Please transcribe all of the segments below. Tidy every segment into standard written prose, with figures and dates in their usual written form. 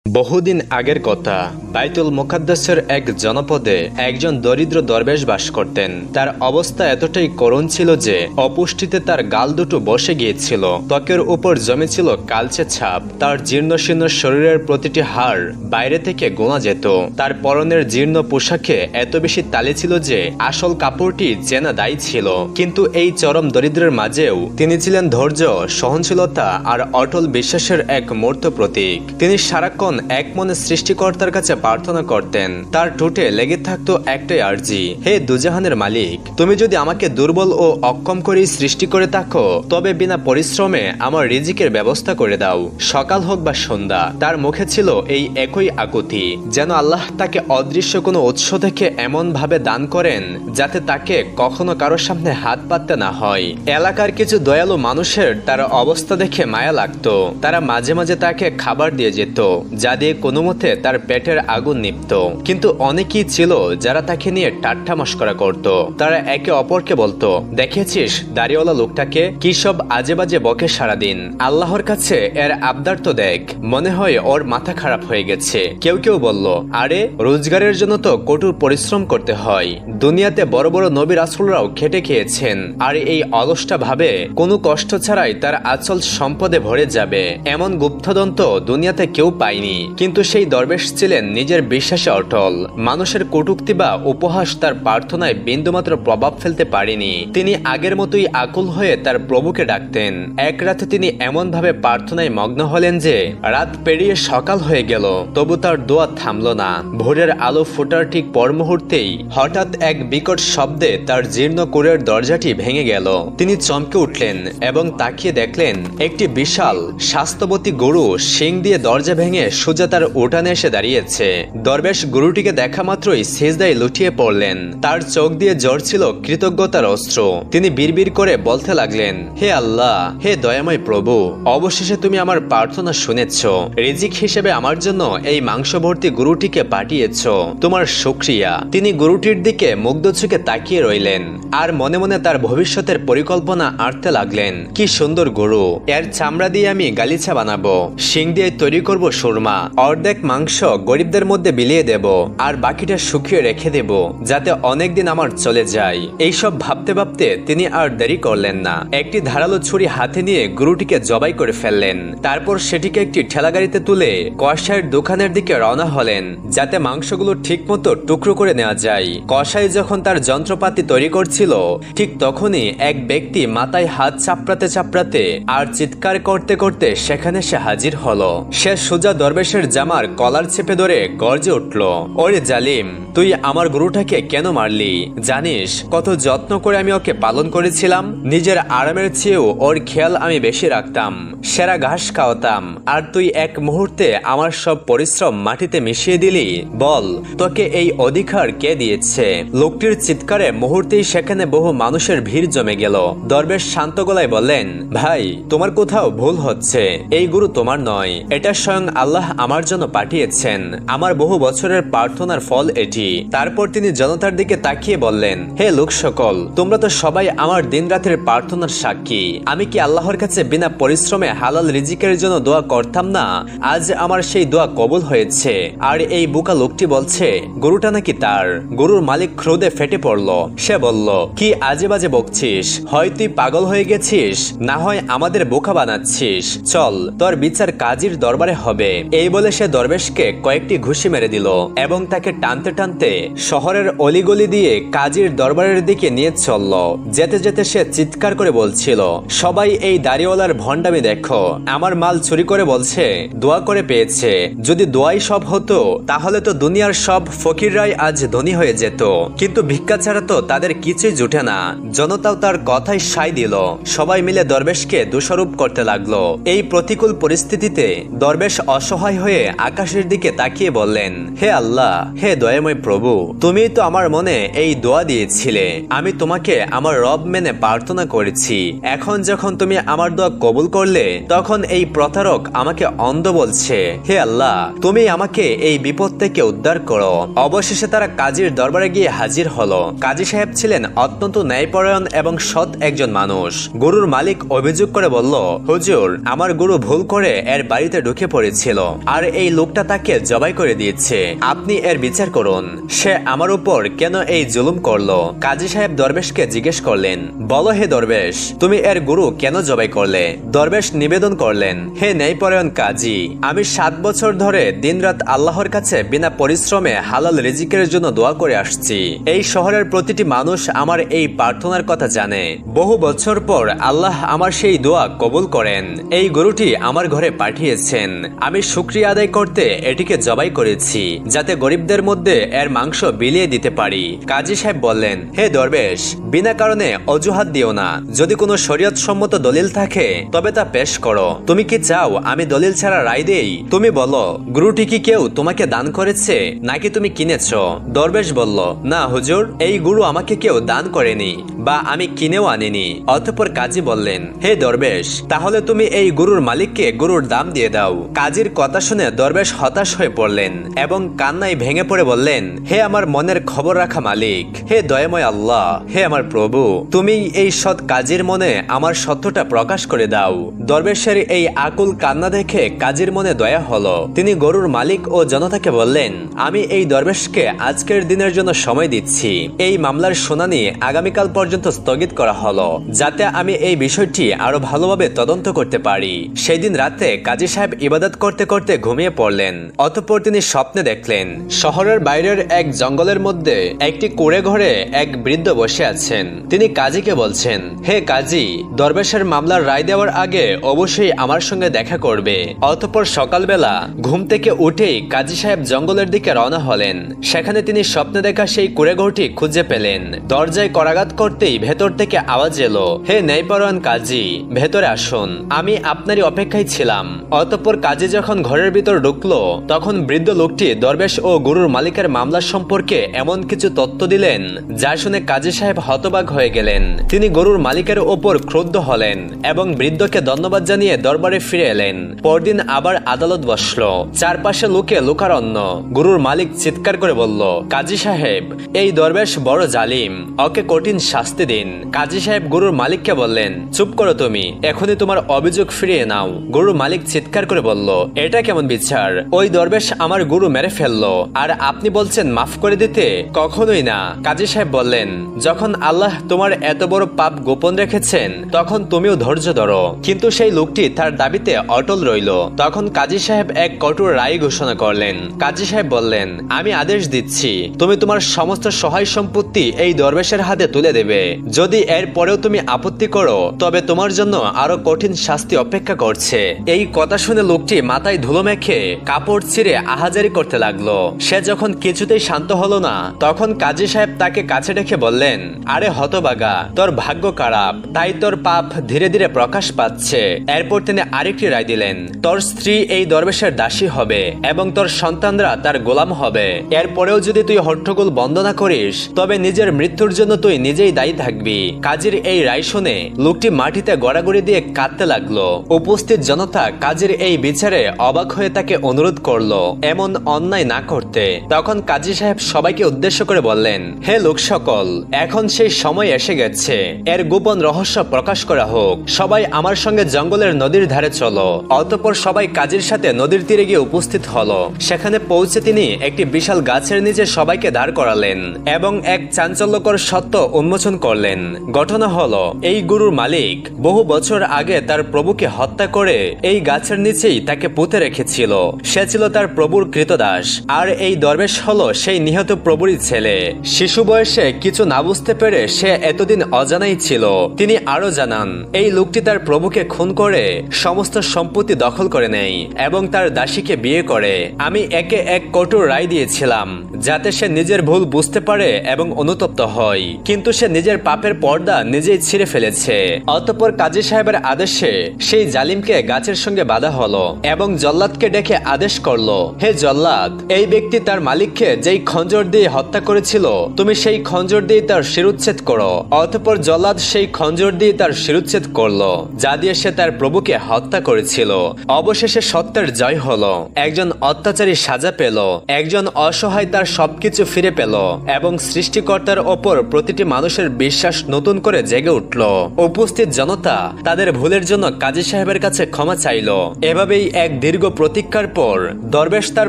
বহুদিন আগের কথা, বাইতুল মুকাদ্দাসের এক জনপদে একজন দরিদ্র দরবেশ বাস করতেন। তার অবস্থা এতটাই করুণ ছিল যে অপুষ্টিতে তার গাল দুটো বসে গিয়েছিল, ত্বকের উপর জমেছিল কালচে ছাপ। তার জীর্ণশীর্ণ শরীরের প্রতিটি হাড় বাইরে থেকে গোনা যেত। তার পরনের জীর্ণ পোশাকে এত বেশি তালি ছিল যে আসল কাপড়টি চেনা দায়ী ছিল। কিন্তু এই চরম দরিদ্রের মাঝেও তিনি ছিলেন ধৈর্য, সহনশীলতা আর অটল বিশ্বাসের এক মূর্ত প্রতীক। তিনি সারাক্ষণ এক মনে সৃষ্টিকর্তার কাছে প্রার্থনা করতেন। তার ঠোঁটে লেগে থাকতো একটাই আরজি, হে দুজাহানের মালিক, তুমি যদি আমাকে দুর্বল ও অক্ষম করেই সৃষ্টি করে থাকো, তবে বিনা পরিশ্রমে আমার রিজিকের ব্যবস্থা করে দাও। সকাল হোক বা সন্ধ্যা, তার মুখে ছিল এই একই আকুতি, যেন আল্লাহ তাকে অদৃশ্য কোনো উৎস থেকে এমন ভাবে দান করেন যাতে তাকে কখনো কারোর সামনে হাত পাততে না হয়। এলাকার কিছু দয়ালু মানুষের তার অবস্থা দেখে মায়া লাগতো। তারা মাঝে মাঝে তাকে খাবার দিয়ে যেত, যা দিয়ে কোনো মতে তার পেটের আগুন নিভত। কিন্তু অনেকেই ছিল যারা তাকে নিয়ে ঠাট্টা মশকরা করত। তারা একে অপরকে বলতো, দেখেছিস দাড়িওয়ালা লোকটাকে, কি সব আজে বাজে বকে সারাদিন, আল্লাহর কাছে এর আবদার তো দেখ, মনে হয় ওর মাথা খারাপ হয়ে গেছে। কেউ কেউ বলল, আরে রোজগারের জন্য তো কঠোর পরিশ্রম করতে হয়, দুনিয়াতে বড় বড় নবী রাসূলরাও খেটে খেয়েছেন, আর এই অলসটা ভাবে কোনো কষ্ট ছাড়াই তার আচল সম্পদে ভরে যাবে, এমন গুপ্তদন্ত দুনিয়াতে কেউ পায়নি। কিন্তু সেই দরবেশ ছিলেন নিজের বিশ্বাসে অটল। মানুষের কটূক্তি বা উপহাস তার প্রার্থনায় বিন্দুমাত্র প্রভাব ফেলতে পারেনি। তিনি আগের মতোই আকুল হয়ে তার প্রভুকে ডাকতেন। এক রাতে তিনি এমন ভাবে প্রার্থনায় মগ্ন হলেন যে রাত পেরিয়ে সকাল হয়ে গেল, তবু তার দোয়া থামল না। ভোরের আলো ফোটার ঠিক পর মুহূর্তেই হঠাৎ এক বিকট শব্দে তার জীর্ণ কুরের দরজাটি ভেঙে গেল। তিনি চমকে উঠলেন এবং তাকিয়ে দেখলেন একটি বিশাল স্বাস্থ্যবতী গরু শিং দিয়ে দরজা ভেঙে সোজা তার উঠানে এসে দাঁড়িয়েছে। দরবেশ গরুটিকে দেখা মাত্রই সিজদায় লুটিয়ে পড়লেন। তার চোখ দিয়ে ঝরছিল কৃতজ্ঞতার অস্ত্র। তিনি বিড়বিড় করে বলতে লাগলেন, হে আল্লাহ, হে দয়াময় প্রভু, অবশেষে তুমি আমার প্রার্থনা শুনেছ। রিজিক হিসেবে আমার জন্য এই মাংস ভর্তি গরুটিকে পাঠিয়েছ, তোমার শুকরিয়া। তিনি গরুটির দিকে মুগ্ধ চোখে তাকিয়ে রইলেন আর মনে মনে তার ভবিষ্যতের পরিকল্পনা আঁটতে লাগলেন। কি সুন্দর গরু, এর চামড়া দিয়ে আমি গালিচা বানাবো, শিং দিয়ে তৈরি করব সুরমা, অর্ধেক মাংস গরিবদের মধ্যে বিলিয়ে দেব, আর বাকিটা শুকিয়ে রেখে দেব যাতে অনেকদিন আমার চলে যায়। এইসব ভাবতে ভাবতে তিনি আর দেরি করলেন না। একটি ধারালো ছুরি হাতে নিয়ে গরুটিকে জবাই করে ফেললেন। তারপর সেটিকে একটি ঠেলাগাড়িতে তুলে কসাইয়ের দোকানের দিকে রওনা হলেন যাতে মাংসগুলো ঠিক মতো টুকরো করে নেওয়া যায়। কসাই যখন তার যন্ত্রপাতি তৈরি করছিল, ঠিক তখনই এক ব্যক্তি মাথায় হাত চাপড়াতে চাপড়াতে আর চিৎকার করতে করতে সেখানে সে হাজির হলো। সে সোজা দরবেশের জামার কলার চেপে ধরে গর্জে উঠল, ওরে জালিম, তুই আমার গরুটাকে কেন মারলি? জানিস কত যত্ন করে আমি ওকে পালন করেছিলাম। নিজের আরামের চেয়েও ওর খেয়াল আমি বেশি রাখতাম, সেরা ঘাস খাওয়াতাম, আর তুই এক মুহূর্তে আমার সব পরিশ্রম মাটিতে মিশিয়ে দিলি। বল, তোকে এই অধিকার কে দিয়েছে? লোকটির চিৎকারে মুহূর্তেই সেখানে বহু মানুষের ভিড় জমে গেল। দরবেশ শান্ত গলায় বললেন, ভাই, তোমার কোথাও ভুল হচ্ছে, এই গরু তোমার নয়, এটা স্বয়ং আল্লাহ আমার জন্য পাঠিয়েছেন। আমার বহু বছরের প্রার্থনার ফল এটি। তারপর তিনি জনতার দিকে তাকিয়ে বললেন, হে লোক সকল, তোমরা তো সবাই আমার দিন রাতের প্রার্থনার সাক্ষী। আমি কি আল্লাহর কাছে বিনা পরিশ্রমে হালাল রিজিকের জন্য দোয়া করতাম না? আজ আমার সেই দোয়া কবুল হয়েছে। আর এই বোকা লোকটি বলছে গরুটা নাকি তার। গরুর মালিক ক্রোধে ফেটে পড়ল। সে বলল, কি আজে বাজে বকছিস? হয় তুই পাগল হয়ে গেছিস, না হয় আমাদের বোকা বানাচ্ছিস। চল, তোর বিচার কাজীর দরবারে হবে। এই বলে সে দরবেশকে কয়েকটি ঘুষি মেরে দিল এবং তাকে টানতে টানতে শহরের অলিগলি দিয়ে কাজীর দরবারের দিকে নিয়ে চলল। যেতে যেতে সে চিৎকার করে বলছিল, সবাই এই দাড়িওয়ালার ভণ্ডামি দেখো, আমার মাল চুরি করে বলছে দোয়া করে পেয়েছে। যদি দোয়াই সব হতো তাহলে তো দুনিয়ার সব ফকিররাই আজ ধনী হয়ে যেত, কিন্তু ভিক্ষা ছাড়া তো তাদের কিছুই জুটে না। জনতাও তার কথাই সায় দিল। সবাই মিলে দরবেশকে দোষারোপ করতে লাগলো। এই প্রতিকূল পরিস্থিতিতে দরবেশ অসহায় হয়ে আকাশের দিকে তাকিয়ে বললেন, হে আল্লাহ, হে দয়াময় প্রভু, তুমি তো আমার মনে এই দোয়া দিয়েছিলে, আমি তোমাকে আমার রব মেনে প্রার্থনা করেছি। এখন যখন তুমি আমার দোয়া কবুল করলে, তখন এই প্রতারক আমাকে অন্ধ বলছে। হে আল্লাহ, তুমি আমাকে এই বিপদ থেকে উদ্ধার করো। অবশেষে তারা কাজীর দরবারে গিয়ে হাজির হলো। কাজী সাহেব ছিলেন অত্যন্ত ন্যায়পরায়ণ এবং সৎ একজন মানুষ। গরুর মালিক অভিযোগ করে বলল, হুজুর, আমার গরু ভুল করে এর বাড়িতে ঢুকে পড়েছিল। আর এই লোকটা তাকে জবাই করে দিয়েছে। আপনি এর বিচার করুন, সে আমার উপর কেন এই জুলুম করলো? কাজী সাহেব দরবেশকে জিজ্ঞেস করলেন, বলো হে দরবেশ, তুমি এর গুরু কেন জবাই করলে? দরবেশ নিবেদন করলেন, হে ন্যায়পরায়ণ কাজী, আমি 7 বছর ধরে দিনরাত আল্লাহর কাছে বিনা পরিশ্রমে হালাল রিজিকের জন্য দোয়া করে আসছি। এই শহরের প্রতিটি মানুষ আমার এই প্রার্থনার কথা জানে। বহু বছর পর আল্লাহ আমার সেই দোয়া কবুল করেন। এই গরুটি আমার ঘরে পাঠিয়েছেন। আমি শুকরিয়া আদায় করতে এটিকে জবাই করেছি, যাতে গরিবদের মধ্যে এর মাংস বিলিয়ে দিতে পারি। কাজী সাহেব বললেন, হে দরবেশ, বিনা কারণে অজুহাত দিও না। যদি কোনো শরীয়ত সম্মত দলিল থাকে তবে তা পেশ করো। তুমি কি চাও আমি দলিল ছাড়া রায় দেই? তুমি বলো, গরুটি কি কেউ তোমাকে দান করেছে নাকি তুমি কিনেছ? দরবেশ বলল, না হুজুর, এই গরু আমাকে কেউ দান করেনি বা আমি কিনেও আনিনি। অতঃপর কাজী বললেন, হে দরবেশ, তাহলে তুমি এই গরুর মালিককে গরুর দাম দিয়ে দাও। কাজীর কথা শুনে দরবেশ হতাশ হয়ে পড়লেন এবং কান্নায় ভেঙে পড়ে বললেন, হে আমার মনের খবর রাখা মালিক, হে দয়াময় আল্লাহ, হে আমার প্রভু, তুমি এই সৎ কাজীর মনে আমার সত্যটা প্রকাশ করে দাও। দরবেশের এই আকুল কান্না দেখে কাজীর মনে দয়া হলো। তিনি গরুর মালিক ও জনতাকে বললেন, আমি এই দরবেশকে আজকের দিনের জন্য সময় দিচ্ছি। এই মামলার শুনানি আগামীকাল পর্যন্ত স্থগিত করা হলো, যাতে আমি এই বিষয়টি আরো ভালোভাবে তদন্ত করতে পারি। সেই দিন রাতে কাজী সাহেব ইবাদত করতে করতে ঘুমিয়ে পড়লেন। অতঃপর তিনি স্বপ্নে দেখলেন, শহরের বাইরের এক জঙ্গলের মধ্যে একটি কুঁড়ে ঘরে এক বৃদ্ধ বসে আছেন। তিনি কাজীকে বলছেন, হে কাজী, দরবেশের মামলার রায় দেওয়ার আগে অবশ্যই আমার সঙ্গে দেখা করবে। অতঃপর সকালবেলা ঘুম থেকে উঠেই কাজী সাহেব জঙ্গলের দিকে রওনা হলেন। সেখানে তিনি স্বপ্নে দেখা সেই কুঁড়ে ঘরটি খুঁজে পেলেন। দরজায় করাঘাত করতেই ভেতর থেকে আওয়াজ এলো, হে ন্যায়পরায়ণ কাজী, ভেতরে আসুন, আমি আপনারই অপেক্ষায় ছিলাম। অতঃপর কাজী যখন ঘরের ভিতর ঢুকলো তখন বৃদ্ধ লোকটি দরবেশ ও গরুর মালিকের মামলা সম্পর্কে এমন কিছু তথ্য দিলেন যা শুনে কাজী সাহেব হতবাক হয়ে গেলেন। তিনি গরুর মালিকের ওপর ক্রুদ্ধ হলেন এবং বৃদ্ধকে ধন্যবাদ জানিয়ে দরবারে ফিরে এলেন। পরদিন আবার আদালত বসলো। চারপাশে লোকে লোকারণ্য। গরুর মালিক চিৎকার করে বলল, কাজী সাহেব, এই দরবেশ বড় জালিম, ওকে কঠিন শাস্তি দিন। কাজী সাহেব গরুর মালিককে বললেন, চুপ করো তুমি, এখনই তোমার অভিযোগ ফিরিয়ে নাও। গরুর মালিক চিৎকার করে বলল, এটা কেমন বিচার? ওই দরবেশ আমার গরু মেরে ফেললো আর আপনি বলছেন মাফ করে দিতে? কখনোই না। কাজী সাহেব বললেন, যখন আল্লাহ তোমার এত বড় পাপ গোপন রেখেছেন তখন তুমিও ধৈর্য ধরো। কিন্তু সেই লোকটি তার দাবিতে অটল রইল। তখন কাজী সাহেব এক কঠোর রায় ঘোষণা করলেন। কাজী সাহেব বললেন, আমি আদেশ দিচ্ছি, তুমি তোমার সমস্ত সহায় সম্পত্তি এই দরবেশের হাতে তুলে দেবে। যদি এর পরেও তুমি আপত্তি করো তবে তোমার জন্য আরো কঠিন শাস্তি অপেক্ষা করছে। এই কথা শুনে লোকটি মাথায় ধুলো মেখে কাপড় ছিঁড়ে আহাজারি করতে লাগলো। সে যখন কিছুতেই শান্ত হলো না তখন কাজী সাহেব তাকে কাছে ডেকে বললেন, আরে হতবাগা, তোর ভাগ্য খারাপ, তাই তোর পাপ ধীরে ধীরে প্রকাশ পাচ্ছে। এরপর তিনি আরেকটি রায় দিলেন, তোর স্ত্রী এই দরবেশের দাসী হবে এবং তোর সন্তানরা তার গোলাম হবে। এরপরেও যদি তুই হট্টগোল বন্ধ না করিস তবে নিজের মৃত্যুর জন্য তুই নিজেই দায়ী থাকবি। কাজীর এই রায় শুনে লোকটি মাটিতে গড়াগড়ি দিয়ে কাঁদতে লাগলো। উপস্থিত জনতা কাজীর এই বিচারে অবাক হয়ে তাকে অনুরোধ করলো এমন অন্যায় না করতে। তখন কাজী সাহেব সবাইকে উদ্দেশ্য করে বললেন, হে লোক সকল, এখন সেই সময় এসে গেছে, এর গোপন রহস্য প্রকাশ করা হোক। সবাই আমার সঙ্গে জঙ্গলের নদীর ধারে চলো। অতঃপর সবাই কাজীর সাথে নদীর তীরে গিয়ে উপস্থিত হলো। সেখানে পৌঁছে তিনি একটি বিশাল গাছের নিচে সবাইকে দাঁড় করালেন এবং এক চাঞ্চল্যকর সত্য উন্মোচন করলেন। ঘটনা হলো, এই গরুর মালিক বহু বছর আগে তার প্রভুকে হত্যা করে এই গাছের নিচেই তাকে পুঁতে রেখেছিল। সে ছিল তার প্রভুর কৃতদাস, আর এই দরবেশ হলো সেই নিহত প্রভুরই ছেলে। শিশু বয়সে কিছু না বুঝতে পেরে সে এতদিন অজানাই ছিল। তিনি আরো জানান, এই লোকটি তার প্রভুকে খুন করে সমস্ত সম্পত্তি দখল করে নেয় এবং তার দাসীকে বিয়ে করে। আমি একে এক কঠোর রায় দিয়েছিলাম যাতে সে নিজের ভুল বুঝতে পারে এবং অনুতপ্ত হয়, কিন্তু সে নিজের পাপের পর্দা নিজেই ছিঁড়ে ফেলেছে। অতঃপর কাজী সাহেবের আদেশে সেই জালিমকে গাছের সঙ্গে বাঁধা হলো এবং জল্লাদকে ডেকে আদেশ করলো, হে জল্লাদ, এই ব্যক্তি তার মালিককে যেই খঞ্জর দিয়ে হত্যা করেছিল তুমি সেই খঞ্জর দিয়ে তার শিরুচ্ছেদ করো। অতঃপর জল্লাদ সেই খঞ্জর দিয়ে তার শিরুচ্ছেদ করলো যা দিয়ে সে তার প্রভুকে হত্যা করেছিল। অবশেষে সত্যের জয় হলো। একজন অত্যাচারী সাজা পেল, একজন অসহায় তার সবকিছু ফিরে পেল এবং সৃষ্টিকর্তার ওপর প্রতিটি মানুষের বিশ্বাস নতুন করে জেগে উঠল। উপস্থিত জনতা তাদের ভুলের জন্য কাজী সাহেবের কাছে ক্ষমা চাইল। এভাবেই এক দীর্ঘ প্রতীক্ষার পর দরবেশ তার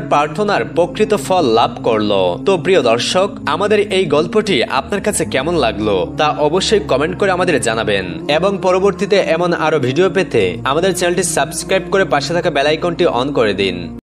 প্রার্থনার প্রকৃত ফল লাভ করলো। তো প্রিয় দর্শক, আমাদের এই গল্পটি আপনার কাছে কেমন লাগলো তা অবশ্যই কমেন্ট করে আমাদের জানাবেন এবং পরবর্তীতে এমন আরো ভিডিও পেতে আমাদের চ্যানেলটি সাবস্ক্রাইব করে পাশে থাকা বেল আইকনটি অন করে দিন।